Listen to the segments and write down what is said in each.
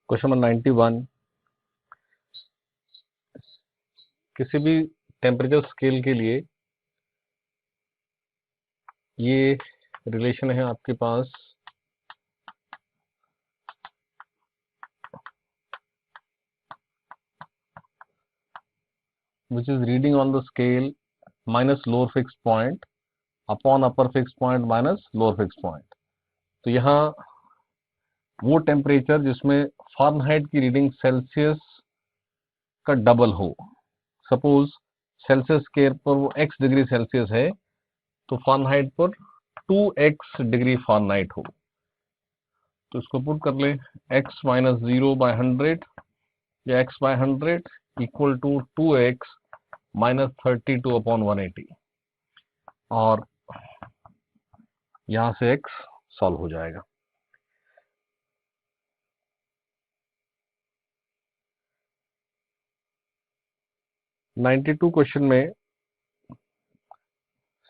Question number 91। किसी भी temperature scale के लिए ये रिलेशन है आपके पास which is reading on the scale minus lower fixed point upon upper fixed point minus lower fixed point। तो यहाँ वो टेम्परेचर जिसमें फारेनहाइट की रीडिंग सेल्सियस का डबल हो। सपोज सेल्सियस स्केल पर वो x डिग्री सेल्सियस है तो फारेनहाइट पर 2x डिग्री फारेनहाइट हो। तो इसको पुट कर ले, x माइनस 0/100 या x by 100 equal to 2x minus 32/180 और यहां से x सॉल्व हो जाएगा। नाइन्टी टू क्वेश्चन में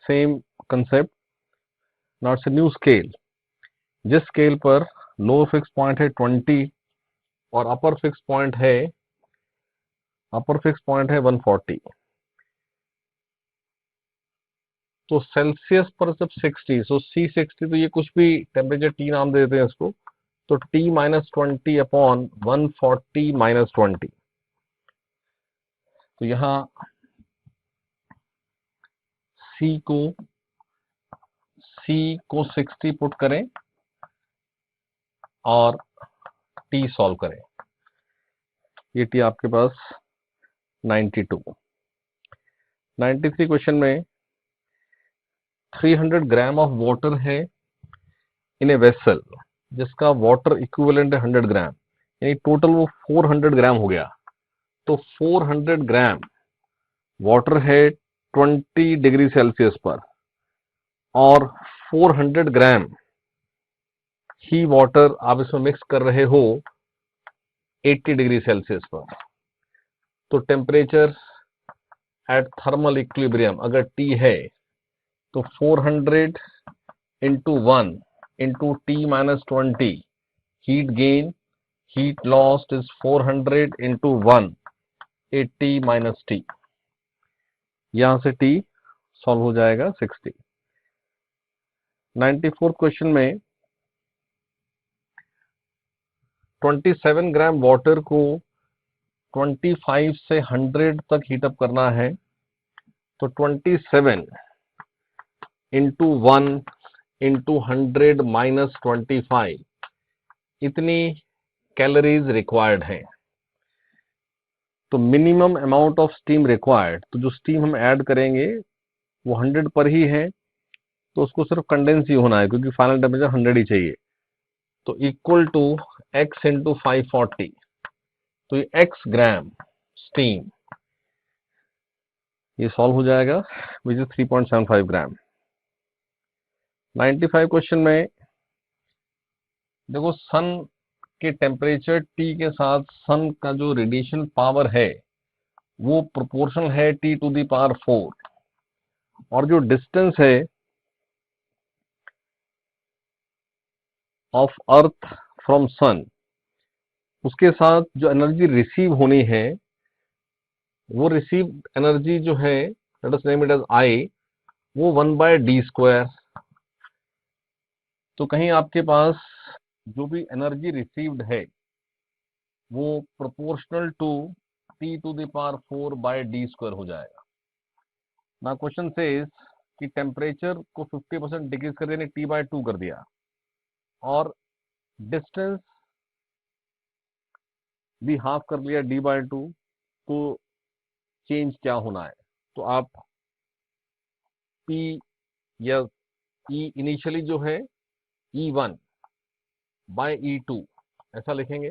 same concept, not a new scale. जिस स्केल पर लोअर फिक्स पॉइंट है 20 और अपर फिक्स पॉइंट है 140। तो सेल्सियस पर जब 60, सो C60, तो ये कुछ भी टेम्परेचर T नाम दे देते हैं इसको, तो T माइनस 20 अपॉन 140 माइनस 20। तो यहाँ C को 60 पुट करें और T सॉल्व करें। ये T आपके पास 92। 93 क्वेश्चन में 300 ग्राम ऑफ वाटर है इन ए वेसल जिसका वाटर इक्विवेलेंट है 100 ग्राम, यानी टोटल वो 400 ग्राम हो गया। तो 400 ग्राम वाटर है 20 डिग्री सेल्सियस पर और 400 ग्राम ही वाटर आप इसमें मिक्स कर रहे हो 80 डिग्री सेल्सियस पर। तो टेम्परेचर एट थर्मल इक्विलिब्रियम अगर T है तो 400 into 1 into T minus 20, heat gain heat lost is 400 into 1 80 minus T। यहां से T सॉल्व हो जाएगा 60। 94 क्वेश्चन में 27 ग्राम वाटर को 25 से 100 तक हीटअप करना है। तो 27 इंटू 1 इंटू 100 माइनस 25, इतनी कैलोरीज रिक्वायर्ड है। तो minimum amount of steam required, तो जो स्टीम हम ऐड करेंगे वो 100 पर ही है, तो उसको सिर्फ कंडेंस ही होना है क्योंकि फाइनल टेम्परेचर 100 ही चाहिए। तो इक्वल टू x इंटू 540, तो ये x ग्राम स्टीम ये सॉल्व हो जाएगा विच इज 3.75 ग्राम। 95 क्वेश्चन में देखो सन के टेम्परेचर T के साथ सन का जो रेडिएशन पावर है वो प्रोपोर्शनल है T⁴ और जो डिस्टेंस है ऑफ अर्थ फ्रॉम सन उसके साथ जो एनर्जी रिसीव होनी है वो रिसीव एनर्जी जो है let us name it as I, वो 1/d²। तो कहीं आपके पास जो भी एनर्जी रिसीव्ड है वो प्रोपोर्शनल टू T⁴/d² हो जाएगा। ना क्वेश्चन से कि टेम्परेचर को 50% डिक्रीज कर दिया, T/2 कर दिया और डिस्टेंस भी हाफ कर लिया D/2, तो चेंज क्या होना है? तो आप P या E इनिशियली जो है E1/E2 ऐसा लिखेंगे।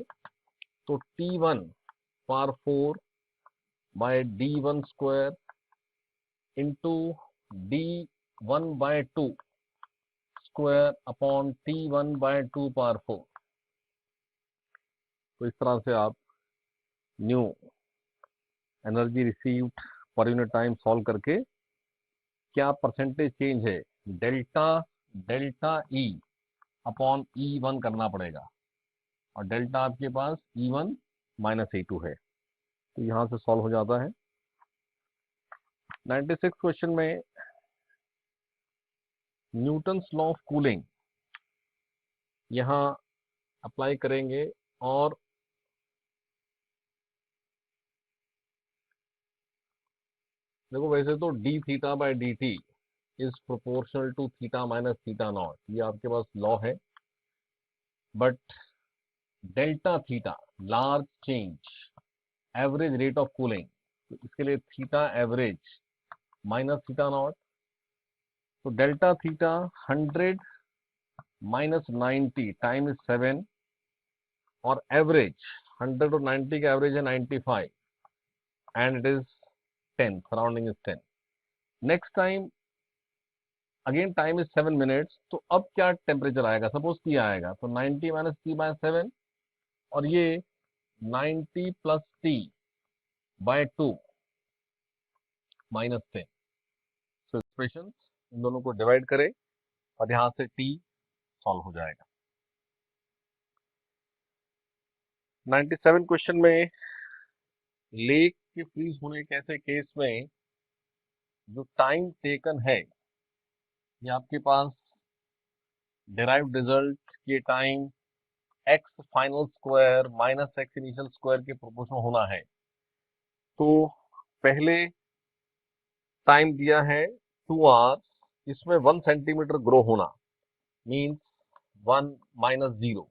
तो T⁴/D1² into D1/2² upon T1/2⁴। तो इस तरह से आप न्यू एनर्जी रिसीव्ड पर यूनिट टाइम सॉल्व करके क्या परसेंटेज चेंज है डेल्टा E अपॉन E1 करना पड़ेगा। और डेल्टा आपके पास E1 माइनस E2 है, तो यहां से सॉल्व हो जाता है। 96 क्वेश्चन में न्यूटन्स लॉ ऑफ कूलिंग यहां अप्लाई करेंगे, और देखो वैसे तो D theta by D T is proportional to theta minus theta naught, ये आपके पास लॉ है। But delta theta large change average rate of cooling, तो इसके लिए theta average minus theta naught, तो delta theta 100 minus 90 time is 7, और average 100 और 90 का एवरेज है 95 and it is 10, surrounding is 10। Next time again time is 7 minutes, तो अब क्या टेम्परेचर आएगा, सपोज टी आएगा, तो 90 माइनस टी बाय 7, और ये 90 plus T by 2 minus 10। So expression इन दोनों को डिवाइड करें और यहां से टी सॉल्व हो जाएगा। 97 क्वेश्चन में लेक के फ्रीज होने के ऐसे केस में जो टाइम टेकन है, ये आपके पास डिराइव्ड रिजल्ट के time x final square minus x initial square के प्रोपोर्शनल होना है। तो पहले टाइम दिया है 2 आवर्स, इसमें 1 सेंटीमीटर ग्रो होना मीन्स 1 माइनस 0,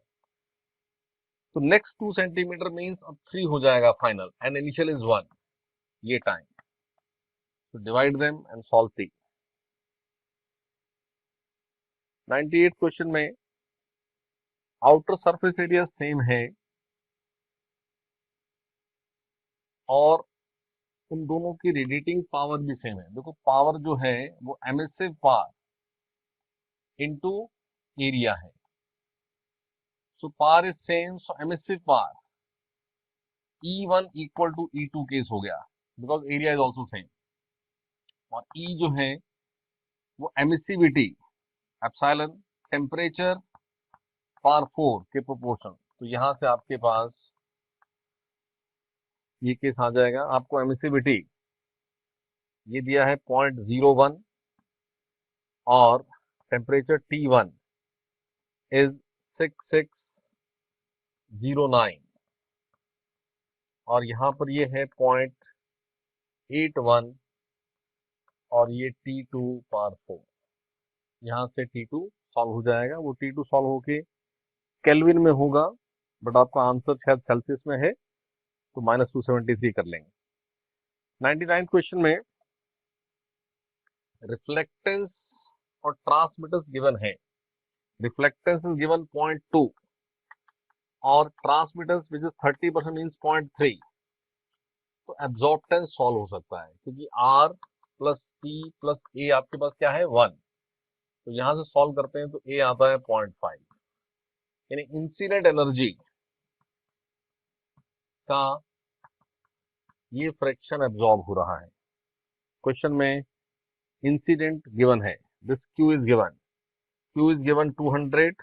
तो नेक्स्ट 2 सेंटीमीटर मीन्स अब 3 हो जाएगा फाइनल, एंड इनिशियल इज 1, ये टाइम। तो divide them and solve T. 98 question में आउटर सरफेस एरिया सेम है और उन दोनों की रेडिएटिंग पावर भी सेम है। देखो पावर जो है वो एमिसिव पावर इनटू एरिया है, so power is same, so emissive power E1 equal to E2 case हो गया, because area is also same, और E जो है वो एमिसिविटी एप्सिलॉन टेम्परेचर पावर 4 के प्रोपोर्शन, तो यहां से आपके पास ये केस आ जाएगा। आपको एमिसिविटी ये दिया है 0.01 और टेम्परेचर T1 इज 6609, और यहाँ पर ये है 0.81 और ये T2 पावर 4, यहाँ से T2 सॉल्व हो जाएगा। वो T2 सॉल्व होके केल्विन में होगा, बट आपका आंसर शायद सेल्सियस में है, तो -273 कर लेंगे। 99 क्वेश्चन में रिफ्लेक्टेंस और ट्रांसमिटेंस गिवन है। रिफ्लेक्टेंस इज गिवन 0.2 और ट्रांसमिटेंस विच इज 30% मीन्स 0.3, तो एब्जॉर्प्टेंस सॉल्व हो सकता है, क्योंकि R plus P plus A आपके पास क्या है 1, तो यहां से सॉल्व करते हैं तो A आता है 0.5, यानी इंसिडेंट एनर्जी का ये फ्रैक्शन एब्जॉर्ब हो रहा है। क्वेश्चन में इंसिडेंट गिवन है, दिस Q इज गिवन 200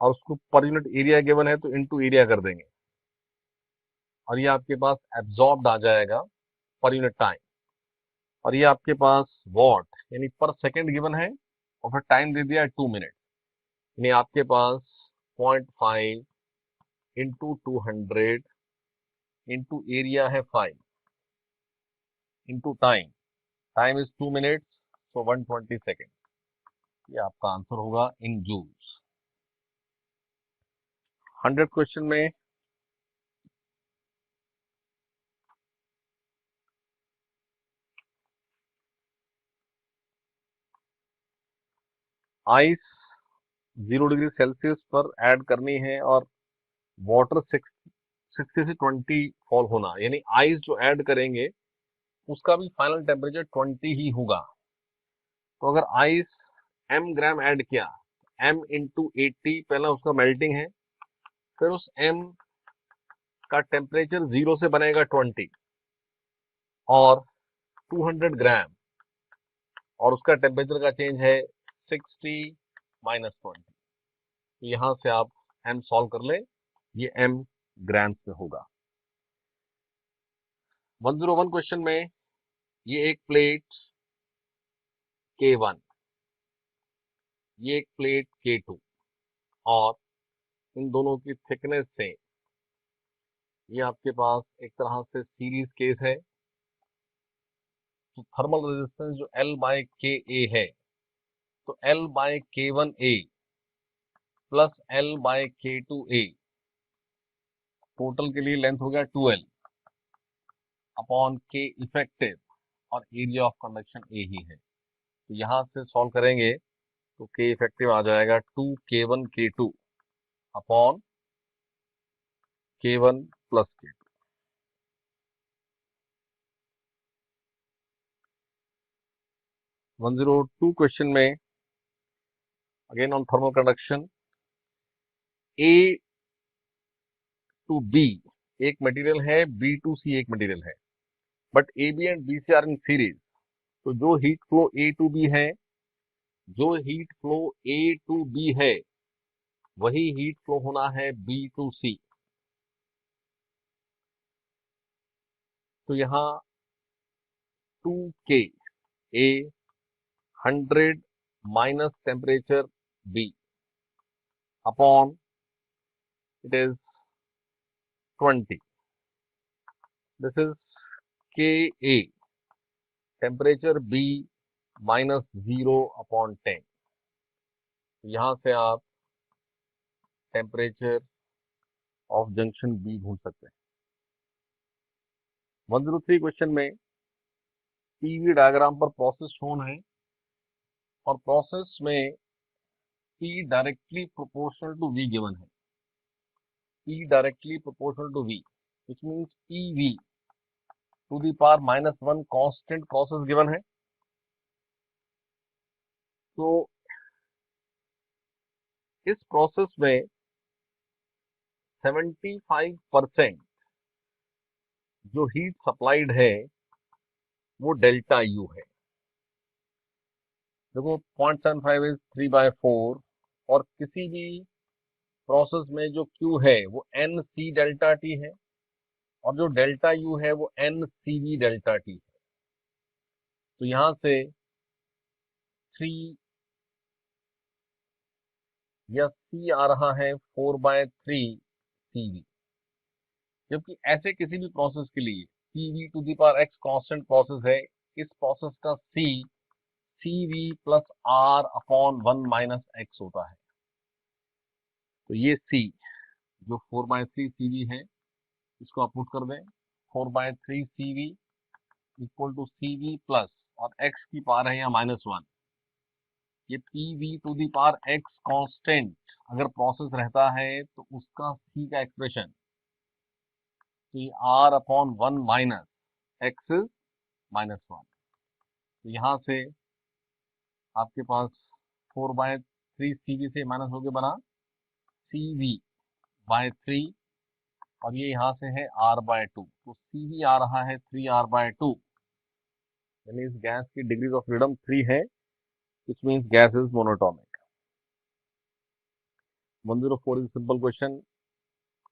और उसको पर यूनिट एरिया गिवन है, तो इनटू एरिया कर देंगे और ये आपके पास एब्जॉर्ब्ड आ जाएगा पर यूनिट टाइम, और ये आपके पास वॉट यानी पर सेकंड गिवन है, और फिर टाइम दे दिया है 2 मिनट, यानी आपके पास 0.5 इंटू 200 इंटू एरिया है 5 into time is 2 minutes, so 120 second, ये आपका आंसर होगा इन जूल्स। 100 क्वेश्चन में आइस 0 डिग्री सेल्सियस पर ऐड करनी है और वाटर 60 से 20 फॉल होना, यानी आइस जो ऐड करेंगे उसका भी फाइनल टेम्परेचर 20 ही होगा। तो अगर आइस m ग्राम ऐड किया, m इंटू 80 पहला उसका मेल्टिंग है, फिर उस m का टेम्परेचर 0 से बनेगा 20 और 200 ग्राम, और उसका टेम्परेचर का चेंज है 60 -20। यहां से आप m सॉल्व कर ले, ये m ग्राम्स में होगा। 101 क्वेश्चन में ये एक प्लेट K1, ये एक प्लेट K2 और इन दोनों की थिकनेस से ये आपके पास एक तरह से सीरीज केस है। तो थर्मल रेजिस्टेंस जो L बाय के ए है, तो L by K1A plus L by K2A, total के लिए लेंथ हो गया 2L अपॉन K इफेक्टिव और एरिया ऑफ कंडक्शन A ही है। तो यहां से सॉल्व करेंगे तो K इफेक्टिव आ जाएगा 2K1 K2 upon K1 plus K2। 102 question में again on thermal conduction, A to B एक मटेरियल है, B टू C एक मटेरियल है, but AB and BC are in series. तो जो heat flow A to B है, जो heat flow A to B है, वही हीट फ्लो होना है B टू C। तो यहाँ 2K A 100 minus temperature B upon it is 20, this is KA temperature B minus 0 upon 10। यहां से आप टेम्परेचर ऑफ जंक्शन B ढूंढ सकते हैं। 103 क्वेश्चन में पीवी डायग्राम पर प्रोसेस शोन है और प्रोसेस में P directly proportional to V given है। P directly proportional to V, which means PV to the power -1 constant process given है। तो इस प्रोसेस में 75% जो हीट सप्लाइड है वो डेल्टा U है। देखो 0.75 इज 3/4 और किसी भी प्रोसेस में जो Q है वो NC डेल्टा T है और जो डेल्टा U है वो NCV डेल्टा T है। तो यहां से 3 या C आ रहा है 4/3 CV, जबकि ऐसे किसी भी प्रोसेस के लिए PV to the power x constant process है, इस प्रोसेस का C CV plus R upon 1 minus x होता है। तो ये C जो 4/3 CV है, इसको आप पुट कर दें, 4/3 CV equal to CV plus और x की पावर है यहाँ -1। ये PV to the power x constant अगर प्रोसेस रहता है तो उसका C का expression R upon 1 minus x is -1। तो यहाँ से आपके पास 4/3 CV से माइनस होके बना CV/3 और ये यहाँ से है R/2। तो CV आ रहा है 3R/2, यानी इस गैस की डिग्रीज ऑफ फ्रीडम 3 है, which means gas is monatomic. 104 is simple question.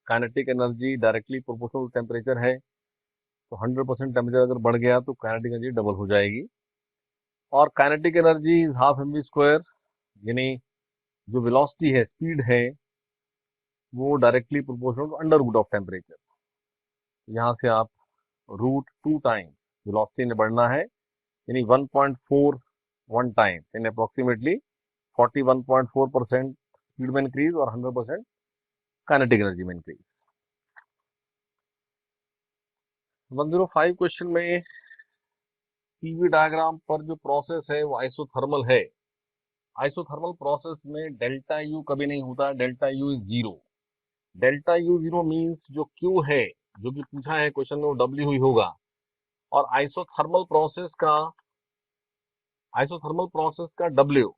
Kinetic energy directly proportional temperature है, तो 100% टेम्परेचर अगर बढ़ गया तो काइनेटिक एनर्जी डबल हो जाएगी। और kinetic energy is half mv², यानी जो वेलोसिटी है, स्पीड है, वो directly proportional to under root of temperature. यहाँ से आप √2 टाइम वेलोसिटी ने बढ़ना है, यानी 1.41 टाइम इन अप्रोक्सीमेटली 41.4% स्पीड में इंक्रीज और 100% काइनेटिक एनर्जी में इंक्रीज। 105 क्वेश्चन में पीवी डायग्राम पर जो प्रोसेस है वो आइसोथर्मल है। आइसोथर्मल प्रोसेस में डेल्टा यू कभी नहीं होता, delta U is 0। Delta U 0 means जो क्यू है, जो कि पूछा है क्वेश्चन में, वो डब्ल्यू ही होगा। और आइसोथर्मल प्रोसेस का डब्ल्यू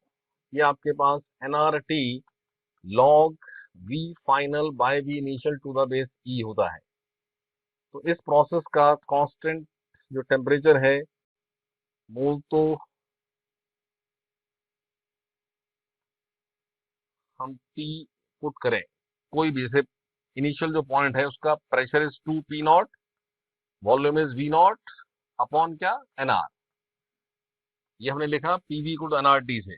ये आपके पास nRT log V final by V initial to the base E होता है। तो इस प्रोसेस का कांस्टेंट जो टेम्परेचर है वो तो हम T पुट करें, कोई भी, जैसे इनिशियल जो पॉइंट है उसका pressure is 2P0, volume is V0 upon क्या, NR। ये हमने लिखा PV इक्वल टू NRT से।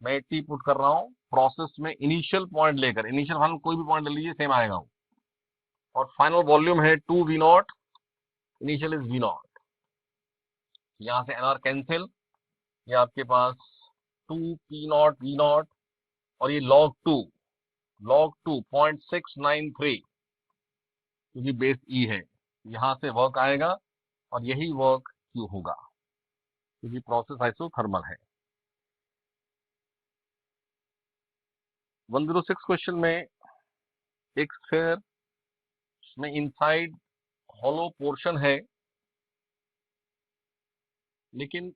मैं T पुट कर रहा हूं प्रोसेस में इनिशियल पॉइंट लेकर, इनिशियल फाइनल कोई भी पॉइंट ले लीजिए सेम आएगा वो। और फाइनल वॉल्यूम है 2V0, इनिशियल इज V0। यहां से NR कैंसिल, ये आपके पास 2P0 V0 और ये log 2 0.693, क्योंकि बेस E है, यहां से वर्क आएगा और यही वर्क Q होगा, क्योंकि प्रोसेस आइसोथर्मल है। 106 क्वेश्चन में एक स्फीयर में इनसाइड हॉलो पोर्शन है, लेकिन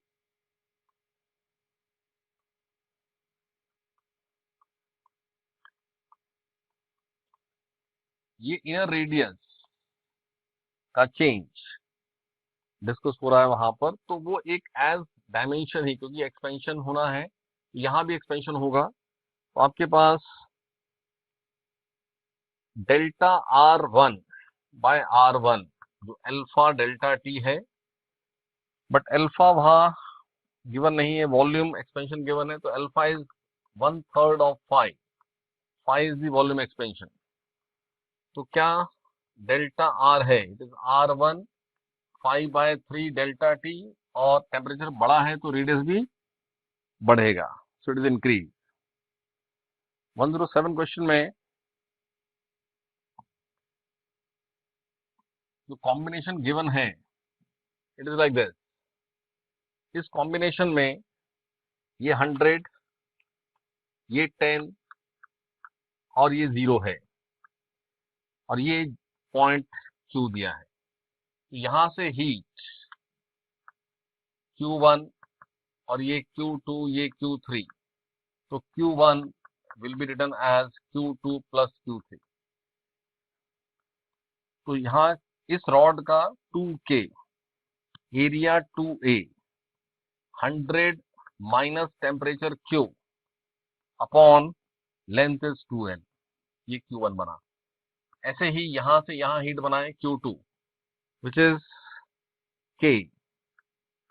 ये इनर रेडियस का चेंज डिस्कस हो रहा है वहां पर, तो वो एक एज डायमेंशन ही, क्योंकि एक्सपेंशन होना है, यहां भी एक्सपेंशन होगा, तो आपके पास डेल्टा R1 बाय R1 जो अल्फा डेल्टा T है, बट अल्फा वहां गिवन नहीं है, वॉल्यूम एक्सपेंशन गिवन है, तो alpha is 1/3 of phi is the volume expansion. तो क्या डेल्टा R है, it is R1 5/3 delta T, और टेम्परेचर बड़ा है तो रेडियस भी बढ़ेगा, so it is increase. 107 question में जो कॉम्बिनेशन गिवन है, इट इज लाइक दिस। इस कॉम्बिनेशन में ये 100, ये 10 और ये 0 है, और ये पॉइंट Q दिया है, तो यहां से हीट Q1 और ये Q2, ये Q3, तो Q1 will be written as Q2 plus Q3। तो यहाँ इस रॉड का 2K, area 2A, 100 minus temperature Q upon length is 2L, ये Q1 बना। ऐसे ही यहां से यहां हीट बनाए Q2 which is K,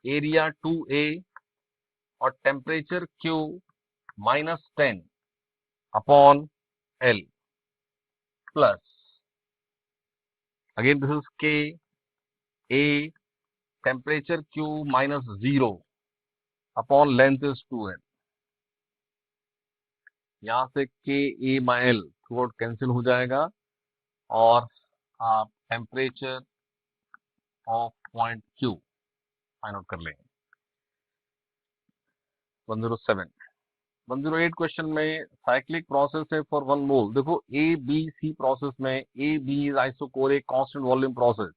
area 2A और temperature Q minus 10 upon L plus, again this is K, A, temperature Q minus 0 upon length is 2L। यहां से K A by L throughout cancel हो जाएगा, और आप temperature of point Q find out कर लेंगे। 107 108 question में cyclic process है फॉर 1 मोल। देखो ABC प्रोसेस में AB is isochoric constant volume process,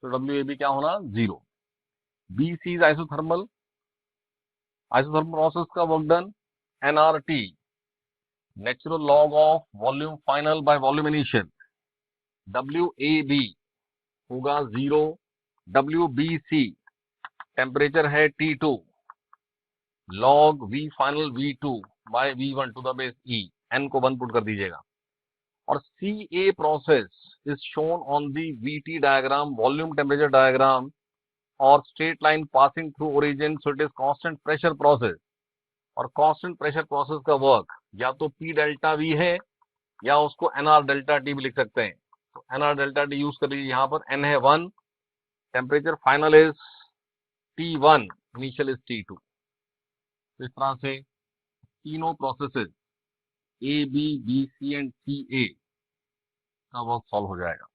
तो WAB क्या होना, 0। BC इज आइसोथर्मल प्रोसेस का work done NRT, natural log of volume final by volume initial. WAB होगा 0। WBC टेम्परेचर है T2, log V final V2 by V1 to the base E, N को 1 put कर दीजिएगा। और CA process is shown on the VT diagram, volume temperature diagram, और straight line passing through origin, so it is constant pressure process. और constant pressure process का work या तो P delta V है, या उसको NR डेल्टा T भी लिख सकते हैं। तो NR डेल्टा T यूज कर लीजिए, यहाँ पर N है 1, temperature final is T1, initial is T2। इस तरह से तीनों processes AB, BC and CA का वर्क सॉल्व हो जाएगा।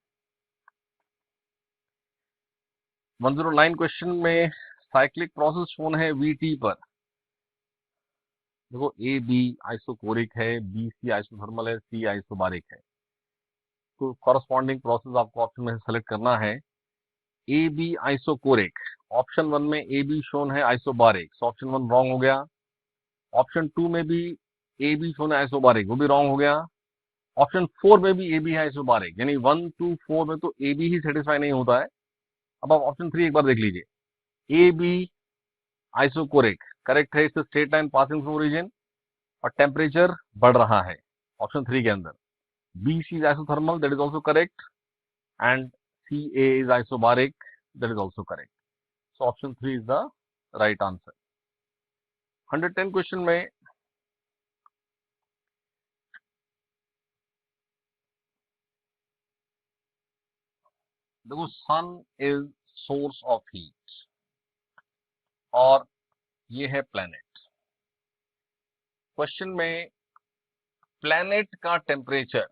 109 क्वेश्चन में साइक्लिक प्रोसेस शोन है VT पर। देखो AB आइसोकोरिक है, BC आइसोथर्मल है, C आइसोबारिक है, तो कॉरस्पॉन्डिंग प्रोसेस आपको ऑप्शन में सेलेक्ट करना है। AB आइसोकोरिक, ऑप्शन 1 में AB शोन है आइसोबारिक, सो ऑप्शन 1 रॉन्ग हो गया। ऑप्शन 2 में भी AB शोन है आइसोबारिक, वो भी रॉन्ग हो गया। ऑप्शन 4 में भी AB है आइसोबारिक, यानी 1 2 4 में तो AB ही सेटिस्फाई नहीं होता है। अब आप ऑप्शन 3 एक बार देख लीजिए। AB आइसोकोरिक करेक्ट है, इससे straight line passing through origin और टेम्परेचर बढ़ रहा है, ऑप्शन 3 के अंदर BC is isothermal, that is also correct, and CA is isobaric, that is also correct. So option 3 is the right answer. 110 question में देखो, सन इज सोर्स ऑफ हीट और ये है प्लैनेट। क्वेश्चन में प्लैनेट का टेम्परेचर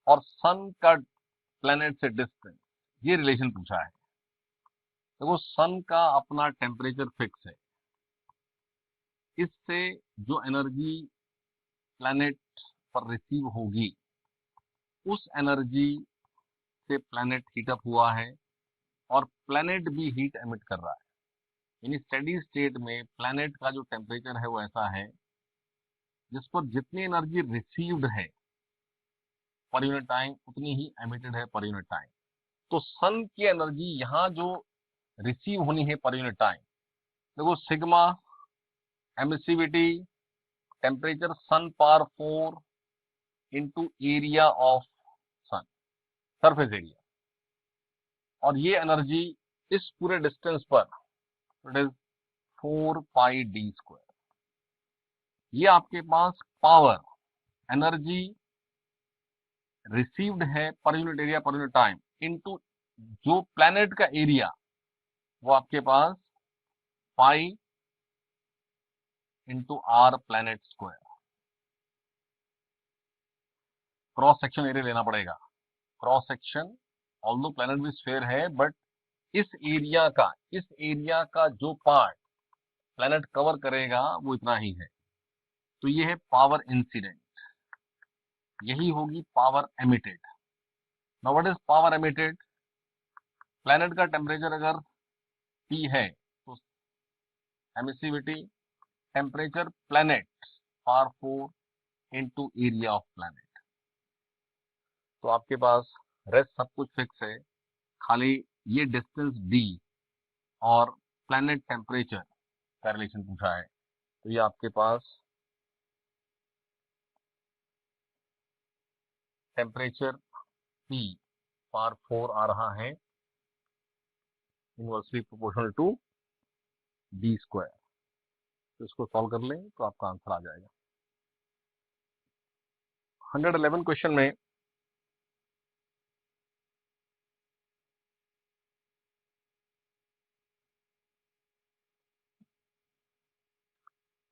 और सन का प्लैनेट से डिस्टेंस, ये रिलेशन पूछा है। देखो, सन का अपना टेम्परेचर फिक्स है, इससे जो एनर्जी प्लैनेट पर रिसीव होगी उस एनर्जी से प्लैनेट हीट अप हुआ है और प्लैनेट भी हीट एमिट कर रहा है। यानी स्टेडी स्टेट में प्लैनेट का जो टेम्परेचर है वो ऐसा है जिस पर जितनी एनर्जी रिसीव्ड है पर यूनिट टाइम उतनी ही एमिटेड है पर यूनिट टाइम। तो सन की एनर्जी यहाँ जो रिसीव होनी है पर यूनिट टाइम, देखो sigma emissivity temperature sun power 4 into area of sun, surface area, और ये एनर्जी इस पूरे डिस्टेंस पर it is 4 pi D square. ये आपके पास पावर एनर्जी रिसीव्ड है पर यूनिट एरिया पर यूनिट टाइम इनटू जो प्लैनेट का एरिया, वो आपके पास pi into R planet square. Cross section area लेना पड़ेगा। क्रॉस सेक्शन ऑल्दो प्लैनेट भी स्फीयर है, बट इस एरिया का जो पार्ट प्लैनेट कवर करेगा वो इतना ही है। तो ये है पावर इंसिडेंट, यही होगी power emitted. Now what is power emitted? Planet का टेम्परेचर अगर T है तो emissivity temperature planet power 4 into area of planet. तो आपके पास रेस्ट सब कुछ फिक्स है, खाली ये डिस्टेंस D और प्लैनेट टेम्परेचर का रिलेशन पूछा है। तो ये आपके पास टेम्परेचर T पावर 4 आ रहा है inversely proportional to D square. तो इसको सॉल्व कर लें तो आपका आंसर आ जाएगा। 111 क्वेश्चन में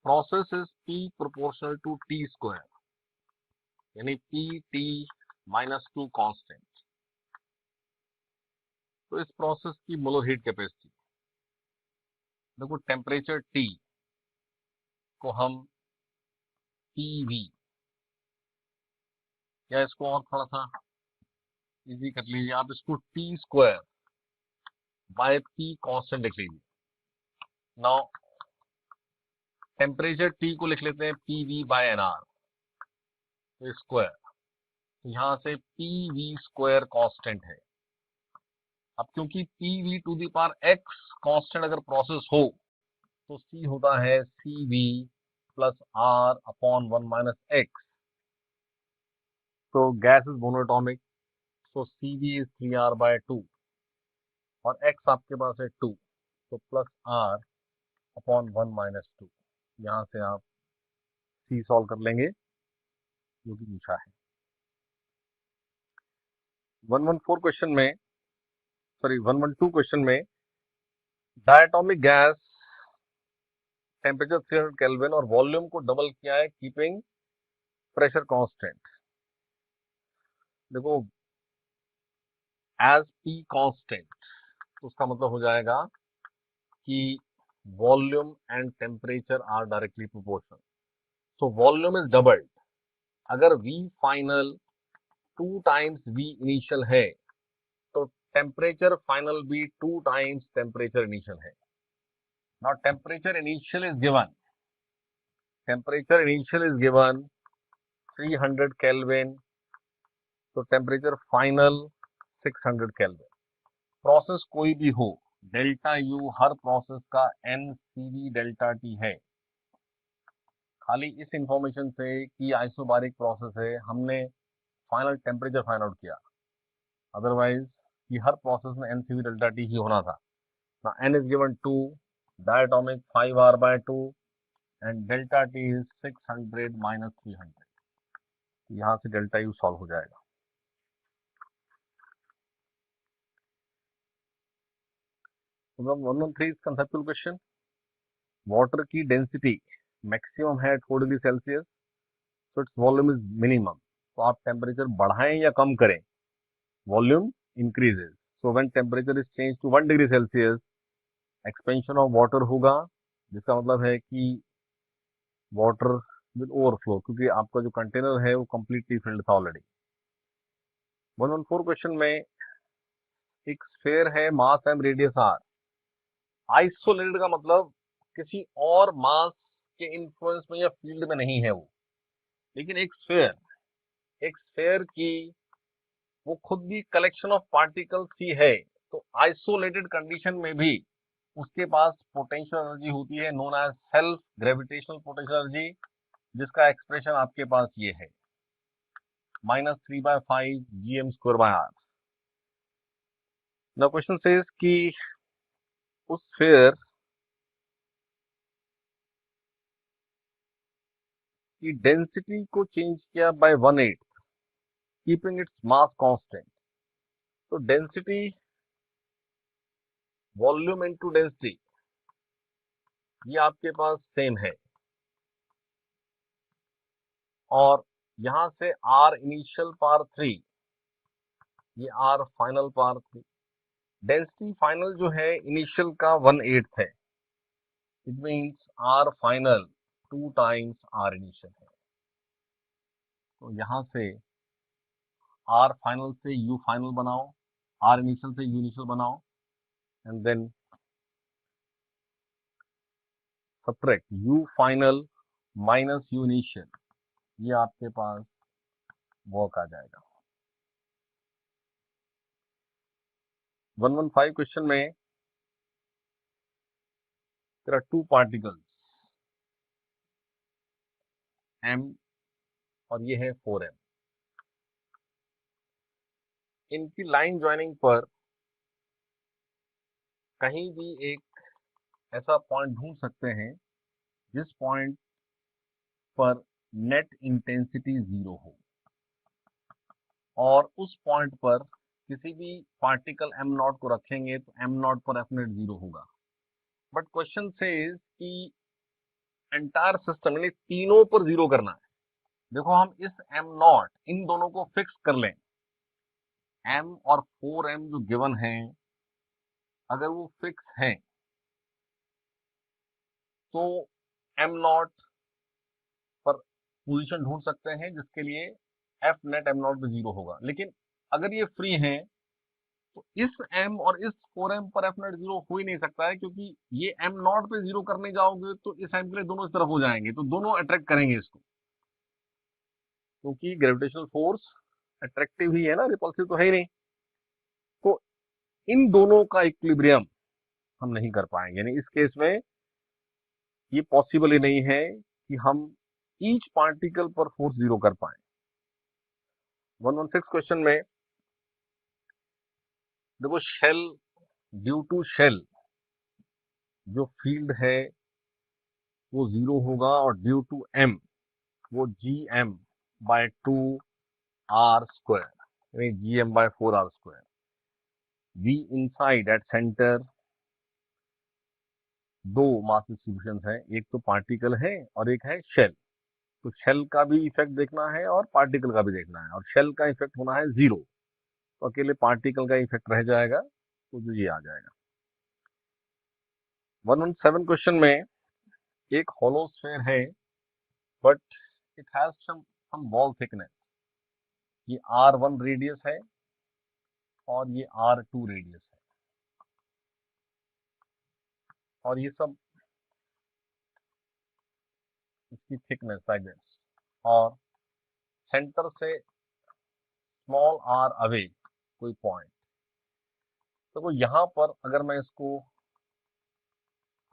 process is P proportional to T square, यानी PT -2 कांस्टेंट। तो इस प्रोसेस की मोलर हीट कैपेसिटी, देखो टेम्परेचर T को हम PV, या इसको और थोड़ा सा इजी कर लीजिए, आप इसको T square by P constant लिख लीजिए। नाउ टेम्परेचर T को लिख लेते हैं PV बाय NR, तो स्क्वायर, यहां से PV स्क्वायर कांस्टेंट है। अब क्योंकि PV to the power X constant अगर प्रोसेस हो तो C होता है CV plus R upon 1 minus X। तो gas is monatomic, so CV is 3R by 2 और X आपके पास है 2, तो प्लस R अपॉन 1 माइनस 2। यहाँ से आप C सॉल्व कर लेंगे जो कि पूछा है। 112 क्वेश्चन में, सॉरी 112 क्वेश्चन में डायटोमिक गैस टेम्परेचर 300 केल्विन और वॉल्यूम को डबल किया है कीपिंग प्रेशर कांस्टेंट। देखो एज P कांस्टेंट, तो उसका मतलब हो जाएगा कि volume and temperature are directly proportional. So volume is doubled. अगर V final 2 times V initial है तो टेम्परेचर फाइनल भी 2 टाइम्स टेम्परेचर इनिशियल है। Now temperature initial is given, 300 kelvin, तो टेम्परेचर फाइनल 600 केल्विन। प्रोसेस कोई भी हो, डेल्टा U हर process का NCV डेल्टा T है। खाली इस इंफॉर्मेशन से कि आइसोबारिक प्रोसेस है हमने फाइनल टेम्परेचर फाइंड आउट किया, अदरवाइज कि हर प्रोसेस में NCV डेल्टा T ही होना था ना। N is given 2, diatomic 5R/2 and delta T is 600 minus 300। यहाँ से डेल्टा U सॉल्व हो जाएगा। Problem 113 is conceptual question. Water की डेंसिटी मैक्सिमम है 4 डिग्री सेल्सियस, तो इट्स वॉल्यूम इज मिनिमम। तो आप टेम्परेचर बढ़ाएं या कम करें, volume increases. So when temperature is change to 1 degree celsius, expansion of water होगा, जिसका मतलब है कि वाटर विल ओवरफ्लो, क्योंकि आपका जो कंटेनर है वो कंप्लीटली फिल्ड था ऑलरेडी। 114 क्वेश्चन में एक स्फीयर है, मास एम रेडियस आर। आइसोलेटेड का मतलब किसी और मास के इन्फ्लुएंस में या फील्ड में नहीं है वो, लेकिन एक स्फीयर की वो खुद भी कलेक्शन ऑफ पार्टिकल्स ही है। तो आइसोलेटेड कंडीशन में भी उसके पास पोटेंशियल एनर्जी होती है, known as self gravitational potential energy, जिसका एक्सप्रेशन आपके पास ये है -3/5 gm²/r। नाउ क्वेश्चन सेज कि उस स्फीयर की डेंसिटी को चेंज किया by 1/8, keeping its mass constant. तो डेंसिटी, वॉल्यूम इनटू डेंसिटी, ये आपके पास सेम है, और यहां से R इनिशियल पावर 3, ये R final power 3। Density final जो है इनिशियल का 1/8 है, it means R final 2 times R initial है। तो यहां से R फाइनल से U फाइनल बनाओ, R इनिशियल से U इनिशियल बनाओ, and then subtract U final minus U initial, ये आपके पास वर्क आ जाएगा। 115 क्वेश्चन में there are 2 particles M और ये है 4M। इनकी लाइन ज्वाइनिंग पर कहीं भी एक ऐसा पॉइंट ढूंढ सकते हैं जिस पॉइंट पर नेट इंटेंसिटी 0 हो, और उस पॉइंट पर किसी भी पार्टिकल m0 को रखेंगे तो m0 पर F नेट 0 होगा। बट क्वेश्चन सेज कि एंटायर सिस्टम यानी तीनों पर 0 करना है। देखो हम इस m0 इन दोनों को फिक्स कर लें, m और 4m जो गिवन है, अगर वो फिक्स हैं तो m0 पर पोजीशन ढूंढ सकते हैं जिसके लिए F नेट m0 पे 0 होगा। लेकिन अगर ये फ्री हैं तो इस m और इस 4m पर F नेट 0 हो ही नहीं सकता है, क्योंकि ये m0 पे 0 करने जाओगे तो इस m के लिए दोनों इस तरफ हो जाएंगे, तो दोनों अट्रैक्ट करेंगे इसको, क्योंकि ग्रेविटेशनल फोर्स अट्रैक्टिव ही है ना, रिपल्सिव तो है ही नहीं। तो इन दोनों का इक्विलिब्रियम हम नहीं कर पाएंगे, यानी इस केस में ये पॉसिबल ही नहीं है कि हम ईच पार्टिकल पर फोर्स 0 कर पाए। 116 क्वेश्चन में देखो, शेल, ड्यू टू शेल जो फील्ड है वो 0 होगा, और ड्यू टू m वो gm/2r², यानी gm/4r²। v inside at centre, दो मास डिस्ट्रीब्यूशन है, एक तो पार्टिकल है और एक है शेल। तो शेल का भी इफेक्ट देखना है और पार्टिकल का भी देखना है, और शेल का इफेक्ट होना है 0, तो अकेले पार्टिकल का इफेक्ट रह जाएगा, तो जो ये आ जाएगा। 117 क्वेश्चन में एक हॉलो स्फीयर है, but it has some wall thickness. ये R1 रेडियस है और ये R2 रेडियस है, और ये सब इसकी थिकनेस लाइक दिस, और सेंटर से स्मॉल r अवे कोई पॉइंट। तो यहाँ पर अगर मैं इसको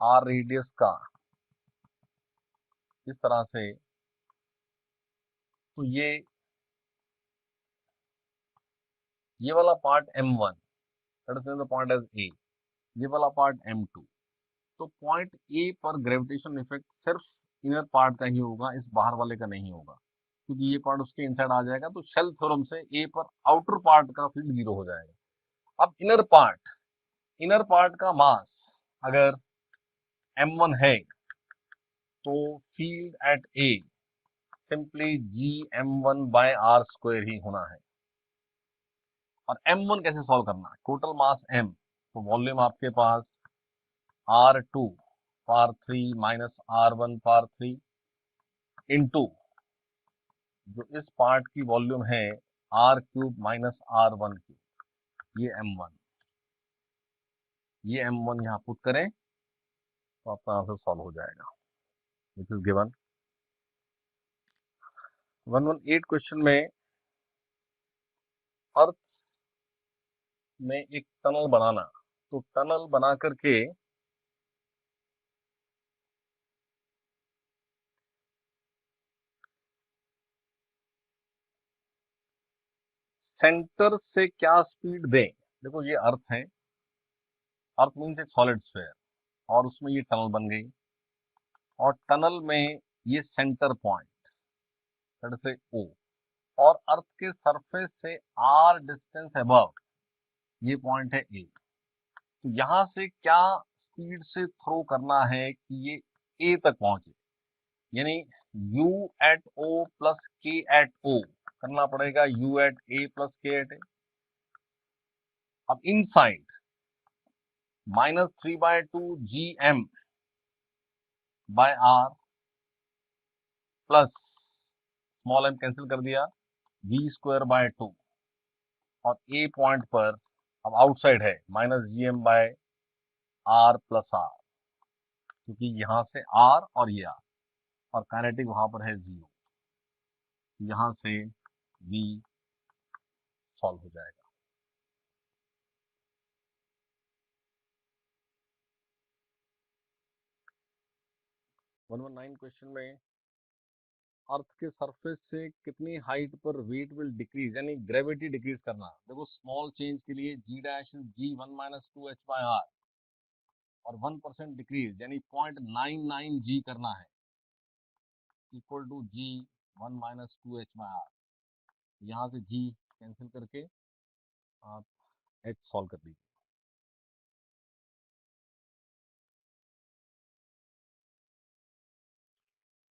R रेडियस का इस तरह से, तो ये वाला part m1, that is the point as A, ये वाला पार्ट m2। तो पॉइंट ए पर ग्रेविटेशन इफेक्ट सिर्फ इनर पार्ट का ही होगा, इस बाहर वाले का नहीं होगा, क्योंकि ये पार्ट उसके इनसाइड आ जाएगा। तो शेल थ्योरम से ए पर आउटर पार्ट का फील्ड जीरो हो जाएगा। अब इनर पार्ट का मास अगर m1 है, तो field at A simply gm1/r² ही होना है। और m1 कैसे सॉल्व करना है? टोटल मास m, तो वॉल्यूम आपके पास r2 पार 3 माइनस r1 पार 3 इंटू जो इस पार्ट की वॉल्यूम है r³ माइनस r1³, ये m1, ये m1 यहाँ पुट करें तो आपका आंसर सॉल्व हो जाएगा, विच इज गिवन। 118 क्वेश्चन में अर्थ में एक टनल बनाना, तो टनल बना करके सेंटर से क्या स्पीड दें। देखो ये अर्थ है, अर्थ मीन्स एक सॉलिड स्फीयर, और उसमें ये टनल बन गई, और टनल में ये सेंटर पॉइंट से ओ, और अर्थ के सरफेस से आर डिस्टेंस अबव ये पॉइंट है ए। तो यहां से क्या स्पीड से थ्रो करना है कि ये ए तक पहुंचे, यानी u at O plus k at O करना पड़ेगा, u at A plus k at A. अब इन side -3/2 gm by R plus small m cancel कर दिया, v²/2, और ए पॉइंट पर अब आउटसाइड है -gm/r प्लस आर, क्योंकि यहां से आर और ये आर, और काइनेटिक वहां पर है 0, यहां से v सॉल्व हो जाएगा। 119 क्वेश्चन में अर्थ के सरफेस से कितनी हाइट पर वेट विल डिक्रीज, यानी ग्रेविटी डिक्रीज करना। देखो स्मॉल चेंज के लिए g डैश g1-2h/r, और 1% डिक्रीज यानी 0.99 g करना है, इक्वल टू g1-2h/r। यहाँ से g कैंसिल करके आप h सॉल्व कर लीजिए।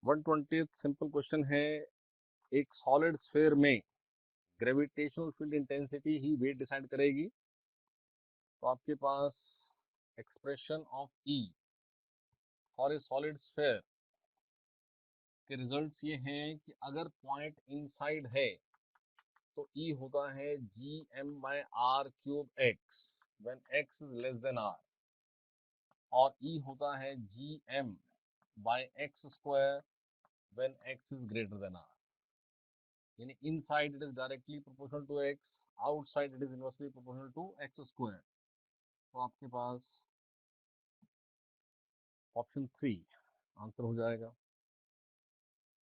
120 सिंपल क्वेश्चन है, एक सॉलिड स्फीयर में ग्रेविटेशनल फील्ड इंटेंसिटी ही वेट डिसाइड करेगी। तो आपके पास expression of E for a solid sphere के रिजल्ट्स ये हैं कि अगर पॉइंट इनसाइड है तो E होता है gm/r³ x when x is less than r, और E होता है gm/x² when x is greater than r। यानी inside it is directly proportional to x, outside it is inversely proportional to x²। तो आपके पास option 3 answer हो जाएगा।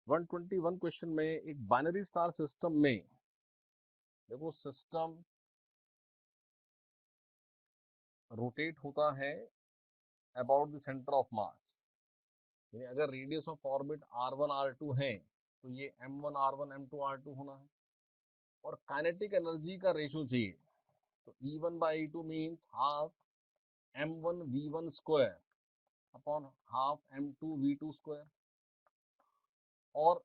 121 question में एक बाइनरी स्टार सिस्टम में, देखो सिस्टम रोटेट होता है about the centre of mass, यानी अगर radius of orbit r1 r2 है तो ये m1 r1 m2 r2 होना है, और काइनेटिक एनर्जी का रेशियो चाहिए। तो E1/E2 means half m1 v1² upon half m2 v2², और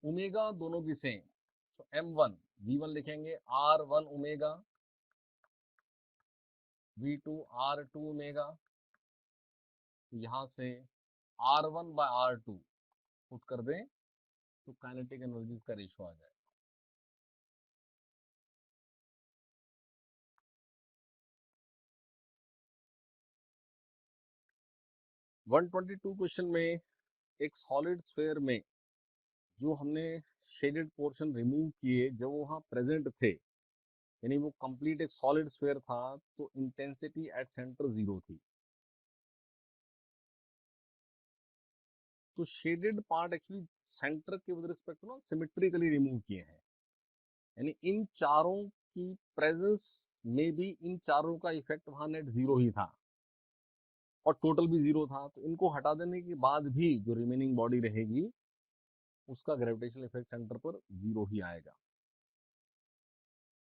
ओमेगा दोनों की सेम, तो m1 v1 लिखेंगे r1 omega, v2 r2 omega. तो यहाँ से r1/r2 पुट कर दें तो काइनेटिक एनर्जी का रेशियो आ जाए। वन 122 क्वेश्चन में एक सॉलिड स्फीयर में जो हमने शेडेड पोर्शन रिमूव किए, जो वहाँ प्रेजेंट थे, यानी वो कंप्लीट एक सॉलिड स्फीयर था, तो इंटेंसिटी एट सेंटर 0 थी। तो शेडेड पार्ट एक्चुअली सेंटर के विद रिस्पेक्ट टू ना सिमेट्रिकली रिमूव किए हैं, यानी इन चारों की प्रेजेंस में भी इन चारों का इफेक्ट वहां नेट जीरो ही था और टोटल भी जीरो था, तो इनको हटा देने के बाद भी जो रिमेनिंग बॉडी रहेगी उसका ग्रेविटेशनल इफेक्ट सेंटर पर जीरो ही आएगा।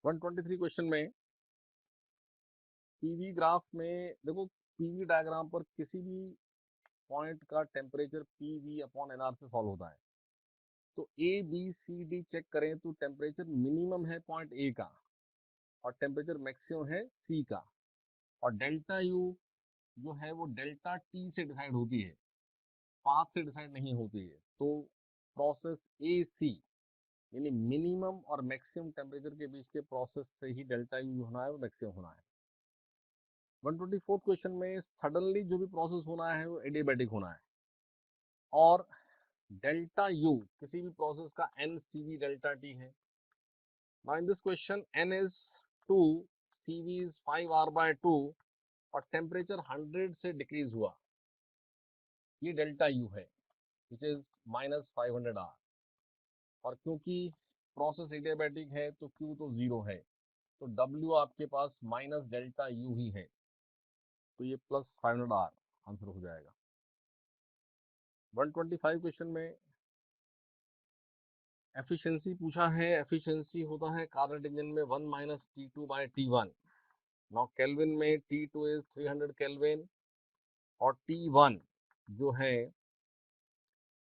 123 क्वेश्चन में पीवी ग्राफ में देखो, पीवी डायग्राम पर किसी भी पॉइंट का टेम्परेचर पीवी अपॉन एनआर से सॉल्व होता है। तो A B C D check करें तो टेम्परेचर मिनिमम है पॉइंट ए का और टेम्परेचर मैक्सिमम है सी का, और डेल्टा यू जो है वो डेल्टा टी से डिसाइड होती है, पाथ से डिसाइड नहीं होती है। तो प्रोसेस ए सी यानी मिनिमम और मैक्सिमम टेम्परेचर के बीच के प्रोसेस से ही डेल्टा यू होना है वो मैक्सिमम होना है। 124 क्वेश्चन में सडनली जो भी प्रोसेस होना है वो एडियाबैटिक होना है, और डेल्टा यू किसी भी प्रोसेस का N C V delta T है। Now in this question N is 2, C V is 5r/2 और टेम्परेचर 100 से डिक्रीज हुआ, ये डेल्टा यू है विच इज -500r, और क्योंकि प्रोसेस एडियाबैटिक है तो क्यू तो जीरो है, तो डब्ल्यू आपके पास माइनस डेल्टा यू ही है, तो ये +500r आंसर हो जाएगा। 125 क्वेश्चन में एफिशिएंसी पूछा है। एफिशिएंसी होता है कार्नोट इंजन में 1 - T2/T1। नाउ केल्विन में T2 इज 300 केल्विन और T1 जो है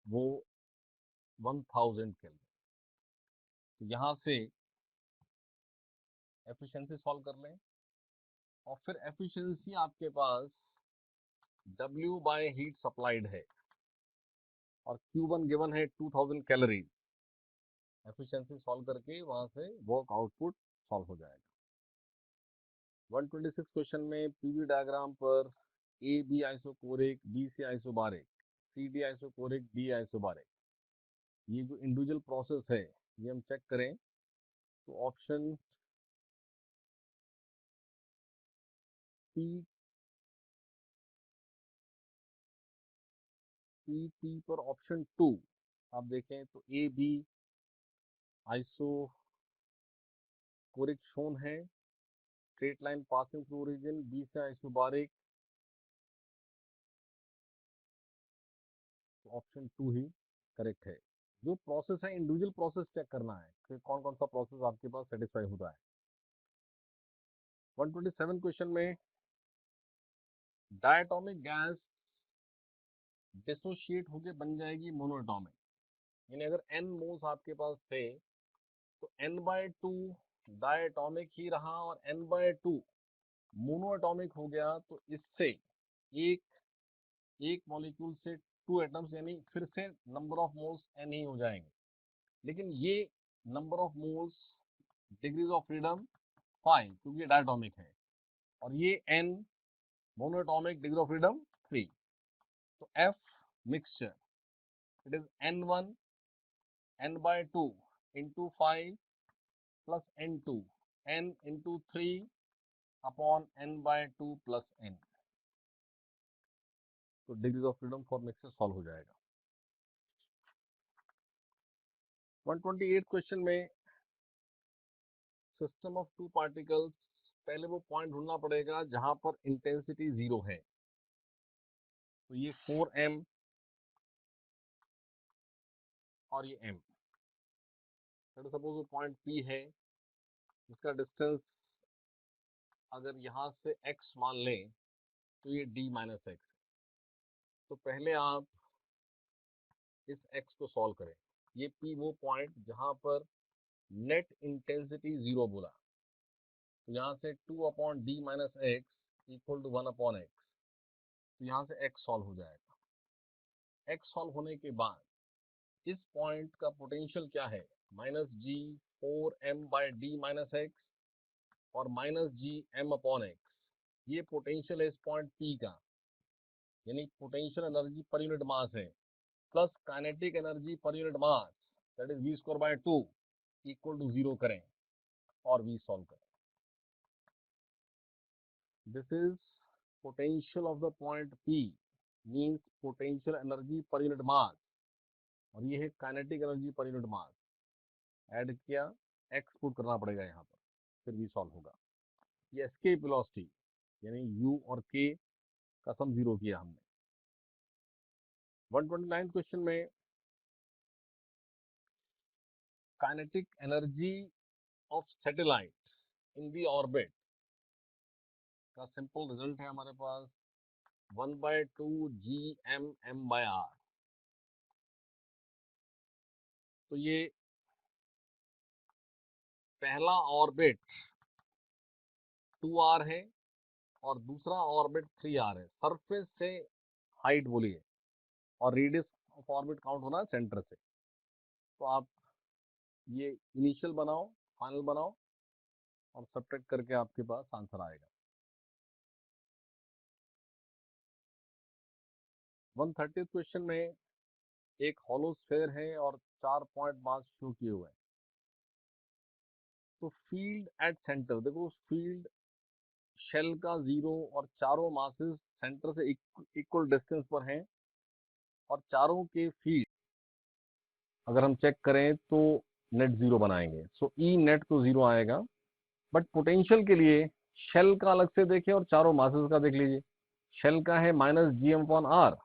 वो 1000 केल्विन। तो यहाँ से एफिशिएंसी सॉल्व कर लें, और फिर एफिशिएंसी आपके पास W बाय हीट सप्लाइड है और Q1 गिवन है 2000 कैलोरीज। एफिशिएंसी सॉल्व करके वहां से वर्क आउटपुट सॉल्व हो जाएगा। 126 क्वेश्चन में पीवी डायग्राम पर A B isochoric, B C isobaric, C D isochoric, D isobaric, ये जो इंडिविजुअल प्रोसेस है ये हम चेक करें तो ऑप्शन टी पर ऑप्शन 2 आप देखें तो ए बी आइसोकोरिक शोन है, straight line passing through origin, B से आइसोबारिक, तो ऑप्शन 2 ही करेक्ट है। जो प्रोसेस है इंडिविजुअल प्रोसेस चेक करना है कि कौन कौन सा प्रोसेस आपके पास सेटिस्फाई होता है। 127 क्वेश्चन में डायटोमिक गैस डिसोशिएट होके बन जाएगी मोनोएटॉमिक, यानी अगर n मोल्स आपके पास थे तो n/2 डायटोमिक ही रहा और n/2 मोनोएटॉमिक हो गया, तो इससे एक एक मॉलिक्यूल से 2 एटम्स यानी फिर से नंबर ऑफ मोल्स n ही हो जाएंगे, लेकिन ये number of moles degrees of freedom 5 क्योंकि ये डायटोमिक है, और ये n monoatomic degree of freedom 3। तो F mixture it is n1 n/2 into 5 plus n2 n into 3 upon n/2 plus n, तो degree of freedom for mixture solve हो जाएगा। 128 question में सिस्टम ऑफ 2 पार्टिकल्स, पहले वो पॉइंट ढूंढना पड़ेगा जहां पर इंटेंसिटी 0 है, तो ये 4m और ये m। सपोज वो पॉइंट P है, इसका डिस्टेंस अगर यहाँ से x मान लें तो ये d - x है। तो पहले आप इस x को सॉल्व करें, ये P वो पॉइंट जहां पर नेट इंटेंसिटी 0 बोला, तो यहाँ से 2/d - x equal to 1/x, तो यहाँ से x सॉल्व हो जाएगा। x सॉल्व होने के बाद इस पॉइंट का पोटेंशियल क्या है, -g4m/d - x और -gm/x, ये पोटेंशियल है इस पॉइंट P का, यानी पोटेंशियल एनर्जी पर यूनिट मास है, प्लस काइनेटिक एनर्जी पर unit mass that is v²/2 equal to 0 करें और v सॉल्व करें। This is potential of the point P means potential energy पर यूनिट मास, और ये है काइनेटिक एनर्जी पर यूनिट मास। ऐड किया, एक्स पुट करना पड़ेगा यहाँ पर, फिर भी सॉल्व होगा। ये एस्केप वेलोसिटी, यानी यू और के का सम जीरो किया हमने। 129 क्वेश्चन में kinetic energy of satellite in the orbit का सिंपल रिजल्ट है हमारे पास 1/2 GMM/r। तो ये पहला ऑर्बिट 2r है और दूसरा ऑर्बिट 3r है। सरफेस से हाइट बोलिए, और रेडियस ऑफ ऑर्बिट काउंट होना सेंटर से। तो आप ये इनिशियल बनाओ, फाइनल बनाओ, और सब्ट्रैक्ट करके आपके पास आंसर आएगा। 130 क्वेश्चन में एक हॉलो स्फेयर है और 4 पॉइंट मास शो किए हुए हैं। तो फील्ड एट सेंटर, देखो फील्ड शेल का जीरो और चारों मासेस सेंटर से इक्वल डिस्टेंस पर हैं, और चारों के फील्ड अगर हम चेक करें तो नेट जीरो बनाएंगे। सो ई नेट तो जीरो आएगा, बट पोटेंशियल के लिए शेल का अलग से देखें और चारों मासेस का देख लीजिए। शेल का है -gm/r,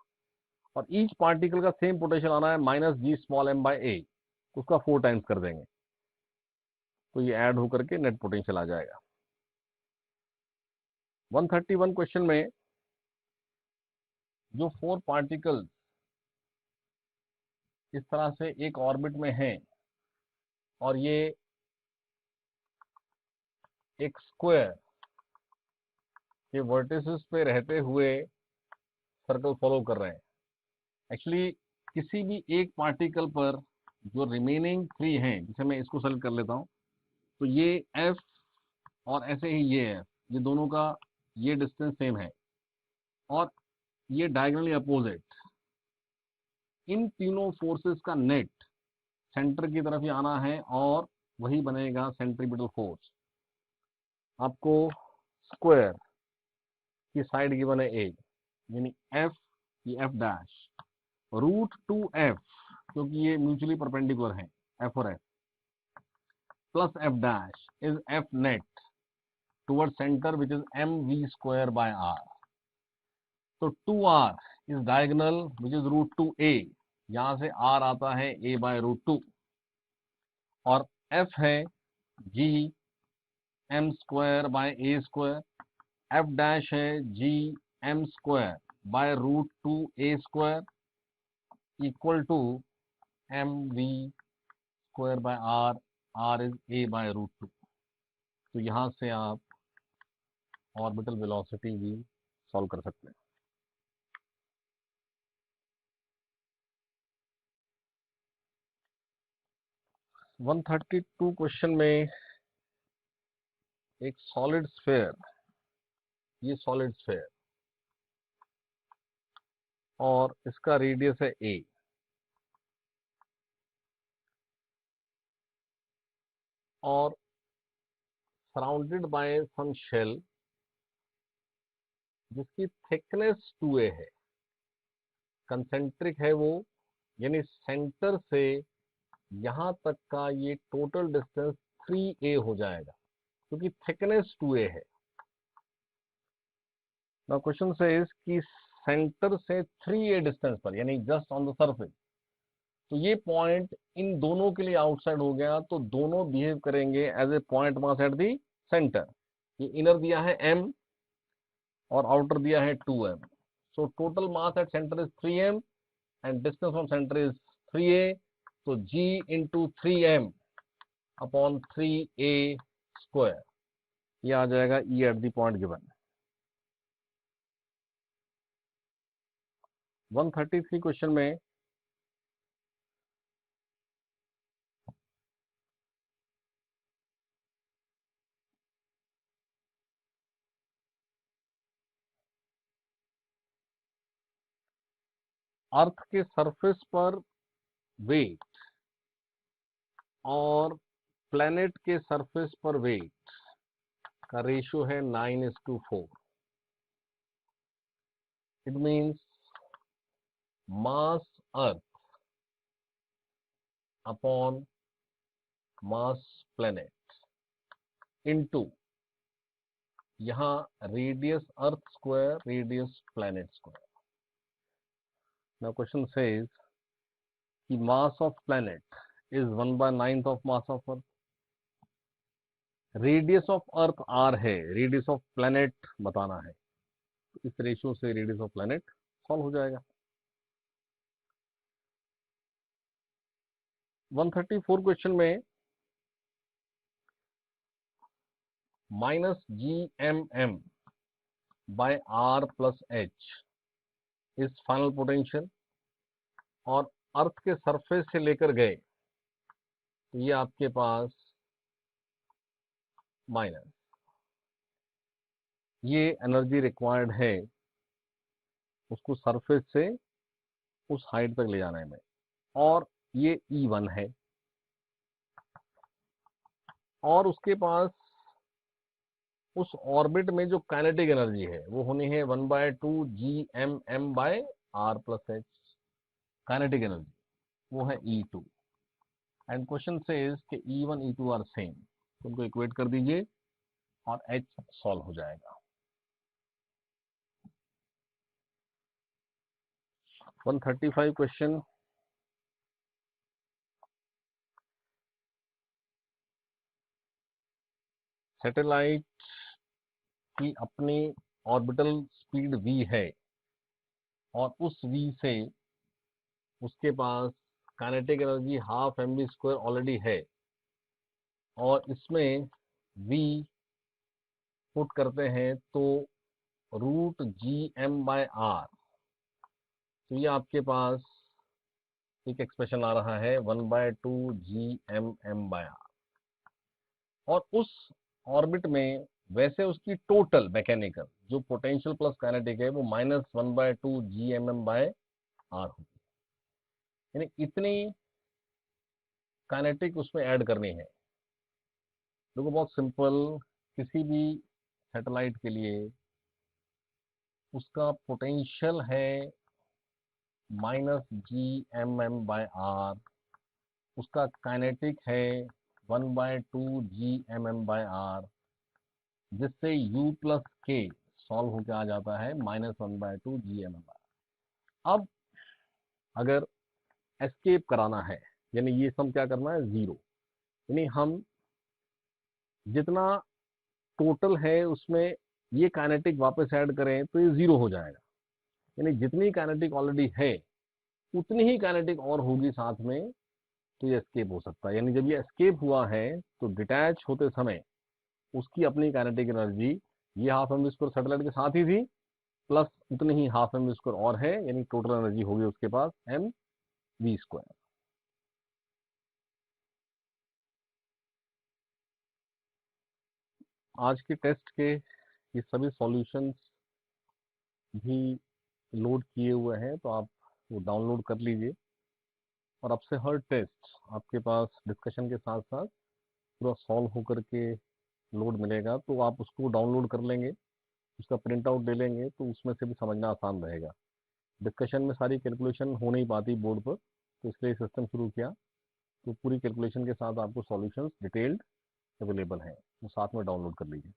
और ईच पार्टिकल का सेम पोटेंशियल आना है -g/m/a, उसका 4 टाइम्स कर देंगे, तो ये ऐड होकर के नेट पोटेंशियल आ जाएगा। 131 क्वेश्चन में जो 4 पार्टिकल्स इस तरह से एक ऑर्बिट में हैं, और ये एक स्क्वायर के वर्टिसेस पे रहते हुए सर्कल फॉलो कर रहे हैं। एक्चुअली किसी भी एक पार्टिकल पर जो रिमेनिंग 3 हैं, जैसे मैं इसको सेलेक्ट कर लेता हूं, तो ये एफ और ऐसे ही ये एफ, ये दोनों का ये डिस्टेंस सेम है, और ये डायगोनली अपोजिट। इन तीनों फोर्सेस का नेट सेंटर की तरफ ही आना है, और वही बनेगा सेंट्रीपिटल फोर्स। आपको स्क्वायर की साइड गिवन है ए, यानी एफ, ये एफ डैश √2f, क्योंकि ये म्यूचुअली परपेंडिकुलर है, एफ और F, plus F dash is F net toward centre which is mv²/r। तो 2r is diagonal which is √2a, यहां से r आता है a/√2, और f है gm²/a², f डैश है gm²/√2a² equal to mv²/r, r is a/√2। तो यहां से आप ऑर्बिटल वेलोसिटी भी सॉल्व कर सकते हैं। वन 132 क्वेश्चन में एक सॉलिड स्फेयर, ये सॉलिड स्फेयर, और इसका रेडियस है a, और सराउंडेड बाय सम शेल जिसकी थिकनेस 2a है, कंसेंट्रिक है वो, यानी सेंटर से यहां तक का ये टोटल डिस्टेंस 3a हो जाएगा, क्योंकि थिकनेस 2a है। नाउ क्वेश्चन सेज कि सेंटर से 3a डिस्टेंस पर, यानी जस्ट ऑन द सरफेस, तो ये पॉइंट इन दोनों के लिए आउटसाइड हो गया, तो दोनों बिहेव करेंगे as a point mass at the centre. ये इनर दिया है m और आउटर दिया है 2m, so total mass at centre is 3m and distance from centre is 3a, तो g into 3m upon 3a², ये आ जाएगा E at the point given. 133 question में अर्थ के सरफेस पर वेट और प्लेनेट के सरफेस पर वेट का रेशियो है 9:4। It means mass Earth upon mass planet into यहां radius Earth square radius planet square. Now question says कि mass of planet is 1/9 of mass of Earth. Radius of Earth R है, radius of planet बताना है. इस ratio से radius of planet solve हो जाएगा. 134 question में -GMM by R plus H is final potential, और अर्थ के सरफेस से लेकर गए तो ये आपके पास माइनस, ये एनर्जी रिक्वायर्ड है उसको सरफेस से उस हाइट तक ले जाने में, और ये E1 है, और उसके पास उस ऑर्बिट में जो काइनेटिक एनर्जी है वो होनी है 1/2 GMM by R plus H. Kinetic energy वो है E2. एंड क्वेश्चन सेज कि E1 E2 आर सेम, तो उनको इक्वेट कर दीजिए और H सॉल्व हो जाएगा. 135 क्वेश्चन. सैटेलाइट की अपनी ऑर्बिटल स्पीड v है, और उस v से उसके पास kinetic energy half mv² already है, और इसमें v पुट करते हैं तो √GM/r. तो ये आपके पास एक एक्सप्रेशन आ रहा है 1/2 GMM/r. और उस ऑर्बिट में वैसे उसकी टोटल मैकेनिकल जो पोटेंशियल प्लस काइनेटिक है वो -1/2 GMM/r होगी. यानी इतनी काइनेटिक उसमें ऐड करनी है. देखो बहुत सिंपल, किसी भी सैटेलाइट के लिए उसका पोटेंशियल है -GMM/r, उसका काइनेटिक है 1/2 GMM/r, जिससे U प्लस K सॉल्व होकर आ जाता है -1/2 GMM/r. अब अगर एस्केप कराना है, यानी ये सम क्या करना है, जीरो, यानी हम जितना टोटल है उसमें ये काइनेटिक वापस ऐड करें तो ये जीरो हो जाएगा. यानी जितनी काइनेटिक ऑलरेडी है उतनी ही काइनेटिक और होगी साथ में, तो ये एस्केप हो सकता है. यानी जब ये एस्केप हुआ है तो डिटैच होते समय उसकी अपनी काइनेटिक एनर्जी ये हाफ mv² सैटेलाइट के साथ ही थी, प्लस उतनी ही हाफ mv² और है, यानी टोटल एनर्जी होगी उसके पास mv². आज के टेस्ट के ये सभी सॉल्यूशंस भी लोड किए हुए हैं, तो आप वो डाउनलोड कर लीजिए, और अब से हर टेस्ट आपके पास डिस्कशन के साथ साथ पूरा सॉल्व होकर के लोड मिलेगा. तो आप उसको डाउनलोड कर लेंगे, उसका प्रिंट आउट ले लेंगे, तो उसमें से भी समझना आसान रहेगा. डिस्कशन में सारी कैलकुलेशन हो नहीं पाती बोर्ड पर, तो इसलिए सिस्टम शुरू किया. तो पूरी कैलकुलेशन के साथ आपको सॉल्यूशंस डिटेल्ड अवेलेबल हैं, तो साथ में डाउनलोड कर लीजिए.